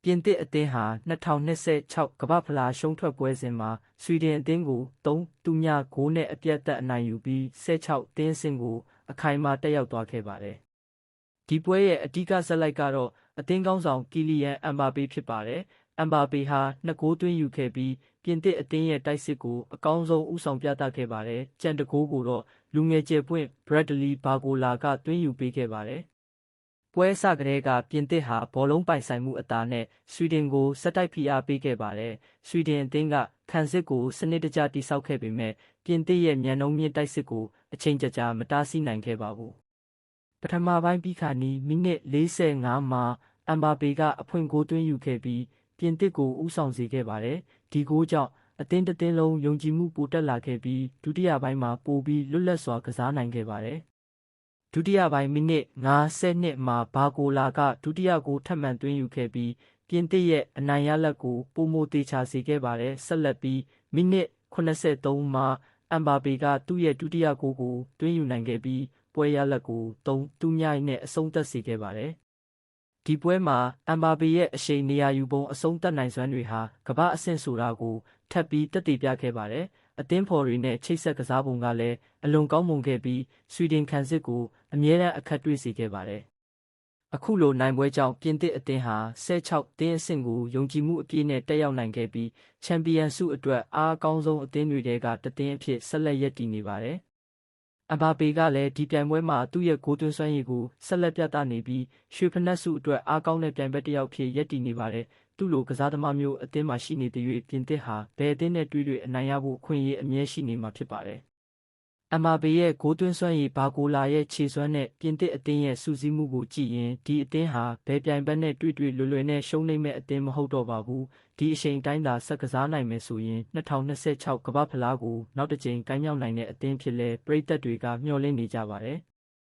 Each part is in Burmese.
ပြင်သစ်အသင်းဟာ2026ကမ္ဘာ့ဖလားရှုံးထွက်ပွဲစဉ်မှာဆွီဒင်အသင်းကို3-0 ဂိုးနဲ့အပြတ်သက်အနိုင်ယူပြီး16သင်းအဆင့်ကိုအခိုင်အမာတက်ရောက်သွားခဲ့ပါတယ်။ဒီပွဲရဲ့အဓိကဇာတ်လိုက်ကတော့အသင်းကောင်းဆောင်ကီလီယန်အမ်ဘာပေဖြစ်ပါတယ်။အမ်ဘာပေဟာ2ဂိုးသွင်းယူခဲ့ပြီးပြင်သစ်အသင်းရဲ့တိုက်စစ်ကိုအကောင်းဆုံးဦးဆောင်ပြသခဲ့ပါတယ်။ကျန်တဂိုးကိုတော့လူငယ်ကျယ်ပွင့်ဘရက်ဒလီဘာဂိုလာကသွင်းယူပေးခဲ့ပါတယ်။ပွဲစကတည်းကပြင်သစ်ဟာဘောလုံးပိုင်ဆိုင်မှုအသာနဲ့ဆွီဒင်ကိုဆက်တိုက်ဖိအားပေးခဲ့ပါတယ်။ဆွီဒင်အသင်းကခံစစ်ကိုစနစ်တကျတိစောက်ခဲ့ပေမဲ့ပြင်သစ်ရဲ့မြန်နှုန်းမြင့်တိုက်စစ်ကိုအချိန်ကြာမတားဆီးနိုင်ခဲ့ပါဘူး။ပထမပိုင်းပြီးခါနီးမိနစ်45မှာအမ်ဘာပေကအဖွင့်ဂိုးသွင်းယူခဲ့ပြီးပြင်သစ်ကိုဦးဆောင်စေခဲ့ပါတယ်။ဒီဂိုးကြောင့်အသင်းတစ်သင်းလုံးယုံကြည်မှုပိုတက်လာခဲ့ပြီးဒုတိယပိုင်းမှာပိုပြီးလွတ်လပ်စွာကစားနိုင်ခဲ့ပါတယ်။ဒုတိယပိုင်းမိနစ်52မှာဘာဂိုလာကဒုတိယဂိုးထပ်မံသွင်းယူခဲ့ပြီးပြင်သစ်ရဲ့အနိုင်ရလဒ်ကိုပိုမိုသေချာစေခဲ့ပါတယ်။ဆက်လက်ပြီးမိနစ်83မှာအမ်ဘာပေကသူ့ရဲ့ဒုတိယဂိုးကိုသွင်းယူနိုင်ခဲ့ပြီးပွဲရလဒ်ကို3-0နဲ့အဆုံးသတ်စေခဲ့ပါတယ်။ဒီပွဲမှာအမ်ဘာပေရဲ့အရှိန်နေရာယူပုံအဆုံးသတ်နိုင်စွမ်းတွေဟာကမ္ဘာအဆင့်ဆိုတာကိုထပ်ပြီးသက်သေပြခဲ့ပါတယ်။အသင်းဖော်တွေနဲ့ချိတ်ဆက်ကစားပုံကလည်းအလွန်ကောင်းမွန်ခဲ့ပြီးဆွီဒင်ခံစစ်ကိုအမြဲတမ်းအခက်တွေ့စေခဲ့ပါတယ်။အခုလိုနိုင်ပွဲကြောင့်ပြင်သစ်အသင်းဟာ16သင်းအဆင့်ကိုယုံကြည်မှုအပြည့်နဲ့တက်ရောက်နိုင်ခဲ့ပြီးချန်ပီယံဆုအတွက်အားအကောင်းဆုံးအသင်းတွေကတစ်သင်းအဖြစ်ဆက်လက်ရပ်တည်နေပါတယ်။အမ်ဘာပေကလည်းဒီပြိုင်ပွဲမှာသူ့ရဲ့ဂိုးသွင်းစွမ်းရည်ကိုဆက်လက်ပြသနေပြီးရွှေဖနက်ဆုအတွက်အားကောင်းတဲ့ပြိုင်ဘက်တစ်ယောက်ဖြစ်ရပ်တည်နေပါတယ်။သူ့လိုကစားသမားမျိုးအသင်းမှာရှိနေတဲ့၍ပြင်သစ်ဟာဘယ်အသင်းနဲ့တွေ့အနိုင်ရဖို့အခွင့်အရေးအမြဲရှိနေမှာဖြစ်ပါတယ်။အမ်ဘာပေရဲ့ဂိုးသွင်းစွမ်းရည်ဘာဂိုလာရဲ့ခြေစွမ်းနဲ့ပြင်သစ်အသင်းရဲ့စုစည်းမှုကိုကြည့်ရင်ဒီအသင်းဟာဘယ်ပြိုင်ဘက်နဲ့တွေ့လွယ်နဲ့ရှုံးနိမ့်မဲ့အသင်းမဟုတ်တော့ပါဘူး။ဒီအချိန်တိုင်းသာဆက်ကစားနိုင်မယ်ဆိုရင်2026ကမ္ဘာ့ဖလားကိုနောက်တစ်ကြိမ်ကိုင်းမြောက်နိုင်တဲ့အသင်းဖြစ်လဲပရိသတ်တွေကမျှော်လင့်နေကြပါတယ်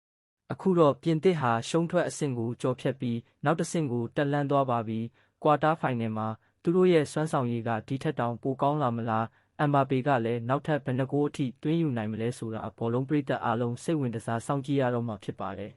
။အခုတော့ပြင်သစ်ဟာရှုံးထွက်အဆင့်ကိုကျော်ဖြတ်ပြီးနောက်တစ်ဆင့်ကိုတက်လှမ်းသွားပါပြီ။ကွာတာဖိုင်နယ်မှာသူတို့ရဲ့စွမ်းဆောင်ရည်ကဒီထက်တောင်ပိုကောင်းလာမလားအမ်ဘာပေကလည်းနောက်ထပ်ဘယ်နှဂိုးအထိသွင်းယူနိုင်မလဲဆိုတာဘောလုံးပရိသတ်အားလုံးစိတ်ဝင်တစားစောင့်ကြည့်ရတော့မှာဖြစ်ပါတယ်